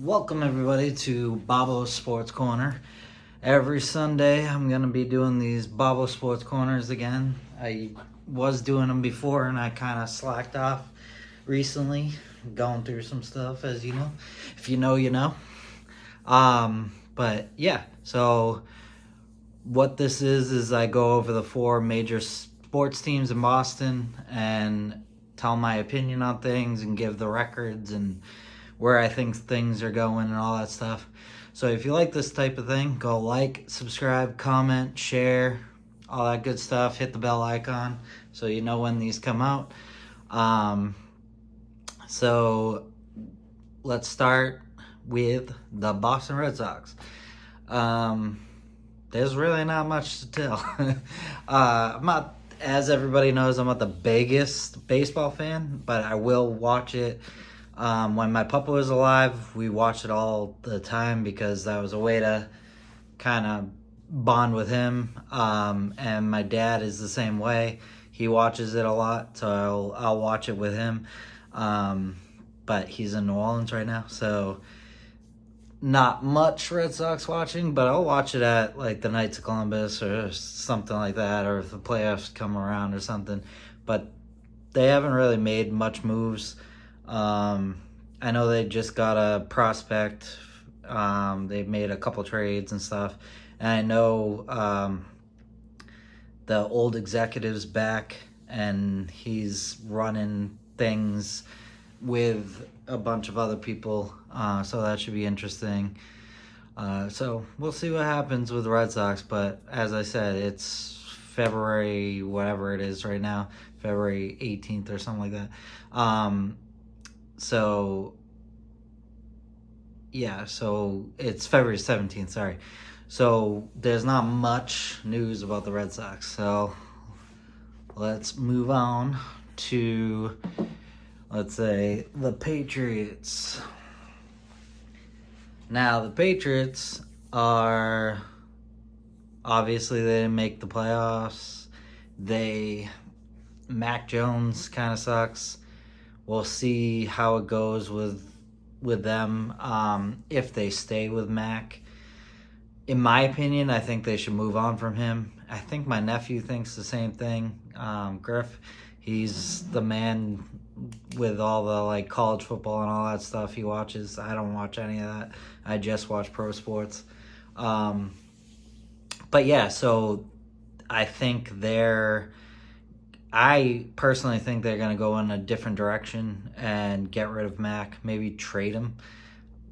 Welcome everybody to Bobbo Sports Corner. Every Sunday I'm going to be doing these Bobbo Sports Corners again. I was doing them before and I kind of slacked off recently, going through some stuff, as you know. If you know, you know. But yeah, so what this is I go over the four major sports teams in Boston and tell my opinion on things and give the records and where I think things are going and all that stuff. So if you like this type of thing, go like, subscribe, comment, share, all that good stuff. Hit the bell icon so you know when these come out. So let's start with the Boston Red Sox. There's really not much to tell. I'm not, as everybody knows, I'm not the biggest baseball fan, but I will watch it. When my papa was alive, we watched it all the time because that was a way to kind of bond with him. And my dad is the same way. He watches it a lot, so I'll watch it with him. But he's in New Orleans right now, so not much Red Sox watching, but I'll watch it at like the Knights of Columbus or something like that, or if the playoffs come around or something. But they haven't really made much moves. I know they just got a prospect. They've made a couple trades and stuff. And I know the old executive's back and he's running things with a bunch of other people. So that should be interesting. So we'll see what happens with the Red Sox. But as I said, it's February, whatever it is right now, February 18th or something like that. So it's February 17th, sorry. So there's not much news about the Red Sox. So let's move on to, let's say, the Patriots. Now, the Patriots are, obviously they didn't make the playoffs. Mac Jones kind of sucks. We'll see how it goes with them if they stay with Mac. In my opinion, I think they should move on from him. I think my nephew thinks the same thing. Griff, he's the man with all the like college football and all that stuff he watches. I don't watch any of that. I just watch pro sports. But yeah, so I personally think they're going to go in a different direction and get rid of Mac, maybe trade him,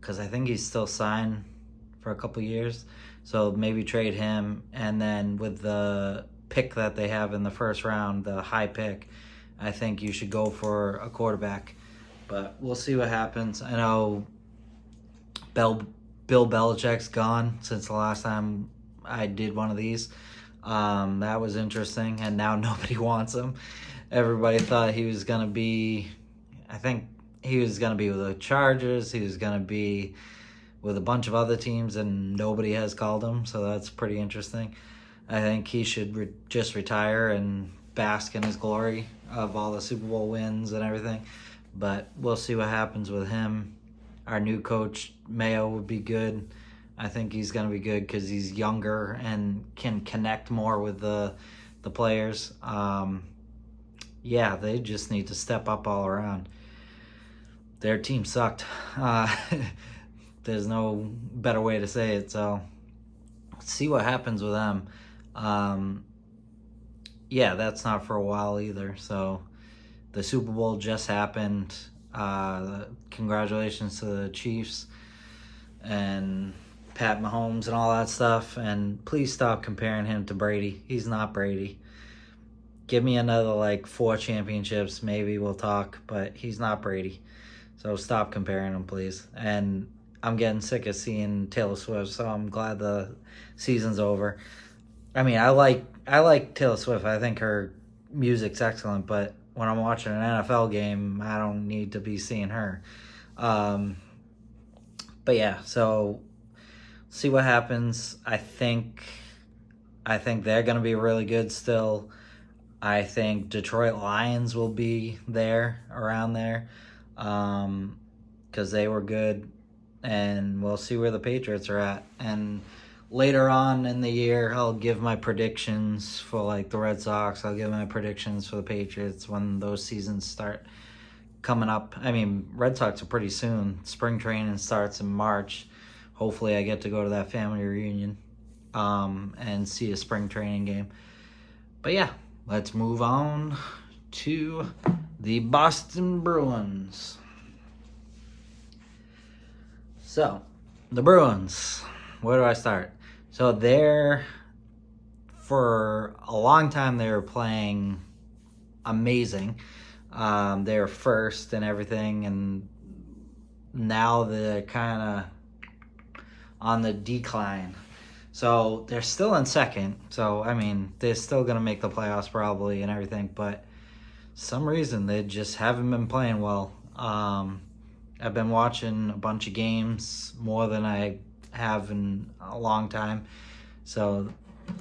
because I think he's still signed for a couple years. So maybe trade him, and then with the pick that they have in the first round, the high pick, I think you should go for a quarterback. But we'll see what happens. I know Bill Belichick's gone since the last time I did one of these. That was interesting, and now nobody wants him. Everybody thought he was going to be, I think he was going to be with the Chargers, he was going to be with a bunch of other teams, and nobody has called him, so that's pretty interesting. I think he should just retire and bask in his glory of all the Super Bowl wins and everything, but we'll see what happens with him. Our new coach, Mayo, would be good. I think he's going to be good because he's younger and can connect more with the players. Yeah, they just need to step up all around. Their team sucked. There's no better way to say it. So let's see what happens with them. Yeah, that's not for a while either. So the Super Bowl just happened. Congratulations to the Chiefs and Pat Mahomes and all that stuff, and please stop comparing him to Brady. He's not Brady. Give me another like 4 championships, maybe we'll talk, but he's not Brady. So stop comparing him, please. And I'm getting sick of seeing Taylor Swift, so I'm glad the season's over. I mean, I like Taylor Swift. I think her music's excellent, but when I'm watching an NFL game, I don't need to be seeing her. But yeah, so see what happens. I think they're going to be really good still. I think Detroit Lions will be there, around there, because they were good. and we'll see where the Patriots are at. And later on in the year, I'll give my predictions for like the Red Sox. I'll give my predictions for the Patriots when those seasons start coming up. I mean, Red Sox are pretty soon. Spring training starts in March. Hopefully, I get to go to that family reunion and see a spring training game. But yeah, let's move on to the Boston Bruins. So, the Bruins, where do I start? So for a long time, they were playing amazing. They were first and everything, and now they're kind of on the decline. So they're still in second. So, I mean, they're still going to make the playoffs probably and everything, but some reason they just haven't been playing well. I've been watching a bunch of games, more than I have in a long time. So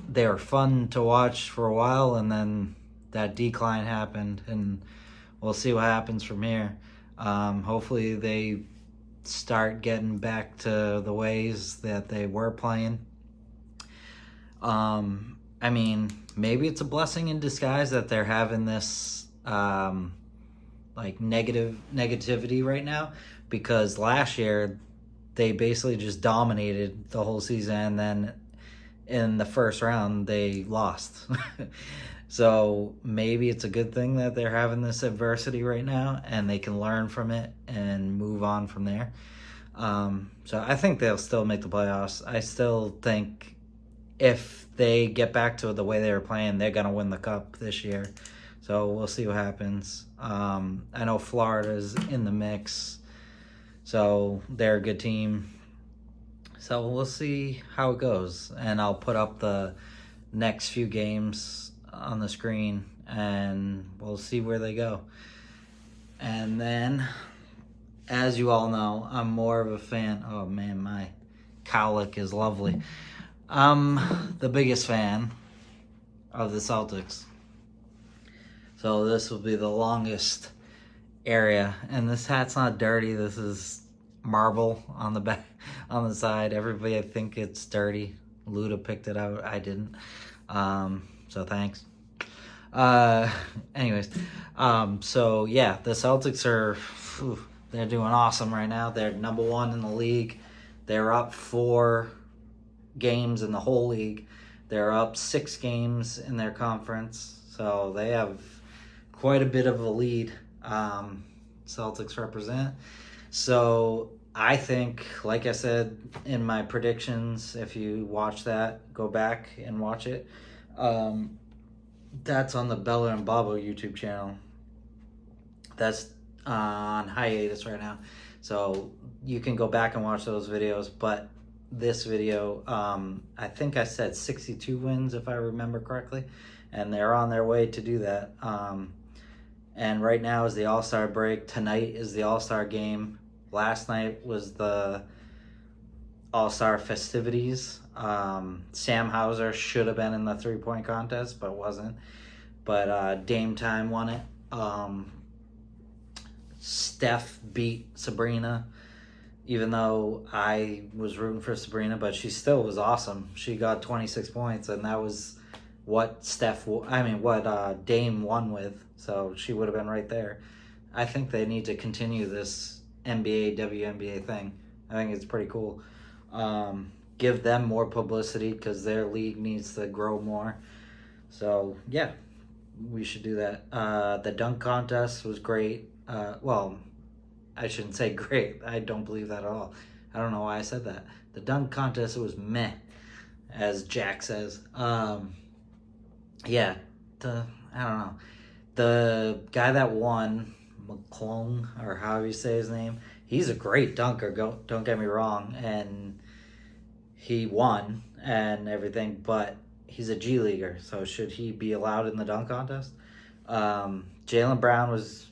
they were fun to watch for a while, and then that decline happened, and we'll see what happens from here. Hopefully they start getting back to the ways that they were playing. I mean, maybe it's a blessing in disguise that they're having this like negativity right now, because last year they basically just dominated the whole season, and then in the first round they lost. So maybe it's a good thing that they're having this adversity right now, and they can learn from it and move on from there. So I think they'll still make the playoffs. I still think if they get back to the way they were playing, they're going to win the cup this year. So we'll see what happens. I know Florida's in the mix, so they're a good team. So we'll see how it goes. And I'll put up the next few games on the screen, and we'll see where they go. And then, as you all know, I'm more of a fan. Oh man, my cowlick is lovely. I'm the biggest fan of the Celtics. So this will be the longest area. And this hat's not dirty. This is marble on the back, on the side. Everybody, I think it's dirty. Luda picked it out. I didn't. So thanks. Anyways, so yeah, the Celtics are, they're doing awesome right now. They're number one in the league. They're up 4 games in the whole league. They're up 6 games in their conference. So they have quite a bit of a lead. Celtics represent. So I think, like I said in my predictions, if you watch that, go back and watch it. That's on the Bella and Bobbo YouTube channel. That's on hiatus right now. So you can go back and watch those videos. But this video, I think I said 62 wins, if I remember correctly. And they're on their way to do that. And right now is the All-Star break. Tonight is the All-Star game. Last night was the All-Star festivities. Sam Hauser should have been in the 3-point contest, but wasn't. But Dame Time won it. Steph beat Sabrina, even though I was rooting for Sabrina, but she still was awesome. She got 26 points, and that was what Dame won with. So she would have been right there. I think they need to continue this NBA, WNBA thing. I think it's pretty cool. Give them more publicity because their league needs to grow more. So, yeah, we should do that. The dunk contest was great. Well, I shouldn't say great. I don't believe that at all. I don't know why I said that. The dunk contest was meh, as Jack says. I don't know. The guy that won, McClung, or however you say his name, he's a great dunker, don't get me wrong, and he won and everything, but he's a G leaguer, so should he be allowed in the dunk contest? Jaylen Brown was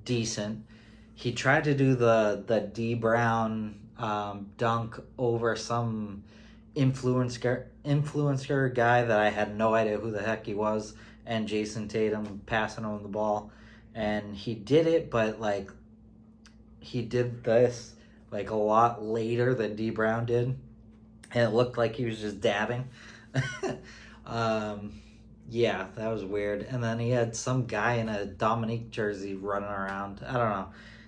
decent. He tried to do the D Brown dunk over some influencer guy that I had no idea who the heck he was, and Jason Tatum passing him the ball, and he did it, but like he did this like a lot later than D Brown did, and it looked like he was just dabbing. um, yeah, that was weird. And then he had some guy in a Dominique jersey running around. I don't know.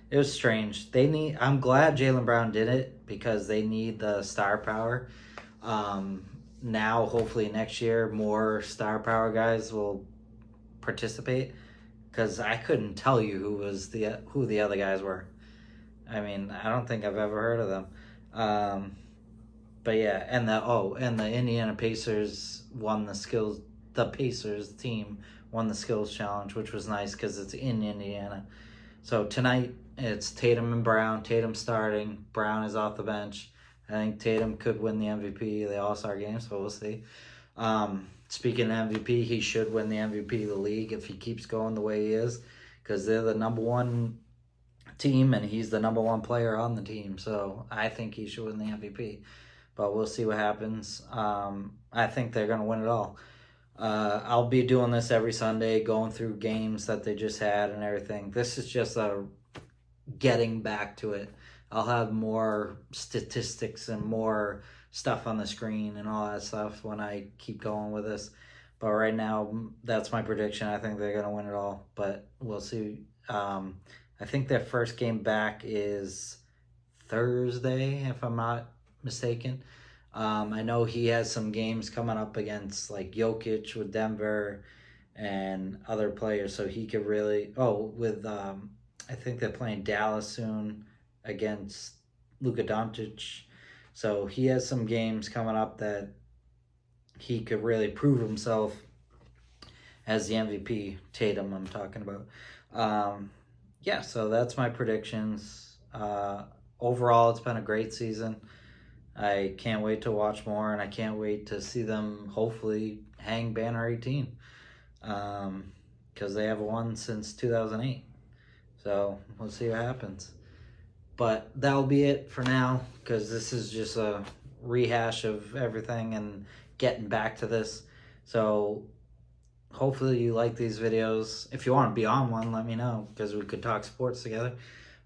It was strange. I'm glad Jaylen Brown did it because they need the star power. Now, hopefully next year, more star power guys will participate. Because I couldn't tell you who the other guys were. I mean, I don't think I've ever heard of them. Um, but yeah, and the Indiana Pacers won the skills. The Pacers team won the skills challenge, which was nice because it's in Indiana. So tonight it's Tatum and Brown. Tatum starting. Brown is off the bench. I think Tatum could win the MVP of the All-Star game, so we'll see. Speaking of MVP, he should win the MVP of the league if he keeps going the way he is, because they're the number one team and he's the number one player on the team. So I think he should win the MVP, but we'll see what happens. I think they're going to win it all. I'll be doing this every Sunday, going through games that they just had and everything. This is just a getting back to it. I'll have more statistics and more stuff on the screen and all that stuff when I keep going with this. But right now, that's my prediction. I think they're going to win it all, but we'll see. I think their first game back is Thursday, if I'm not mistaken. I know he has some games coming up against like Jokic with Denver and other players, so he could really. I think they're playing Dallas soon against Luka Doncic, so he has some games coming up that he could really prove himself as the MVP. Tatum, I'm talking about. Yeah, so that's my predictions. Overall, it's been a great season. I can't wait to watch more, and I can't wait to see them hopefully hang Banner 18, because they haven't won since 2008. So we'll see what happens. But that'll be it for now, because this is just a rehash of everything and getting back to this. So hopefully you like these videos. If you want to be on one, let me know, because we could talk sports together.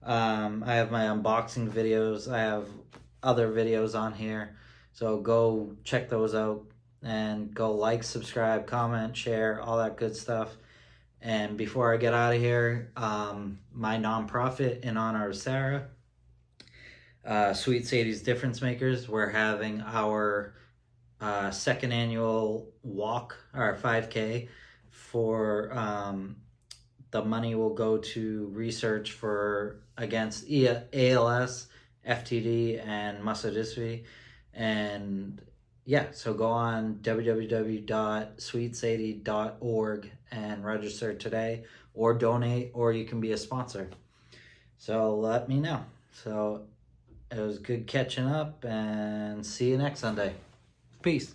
I have my unboxing videos. I have other videos on here, so go check those out and go like, subscribe, comment, share, all that good stuff. And before I get out of here, my nonprofit in honor of Sarah, Sweet Sadie's Difference Makers, we're having our second annual walk, or 5K, for the money will go to research against ALS, FTD, and muscular dystrophy. And yeah, so go on www.sweetsadie.org and register today, or donate, or you can be a sponsor. So let me know. So it was good catching up, and see you next Sunday. Peace.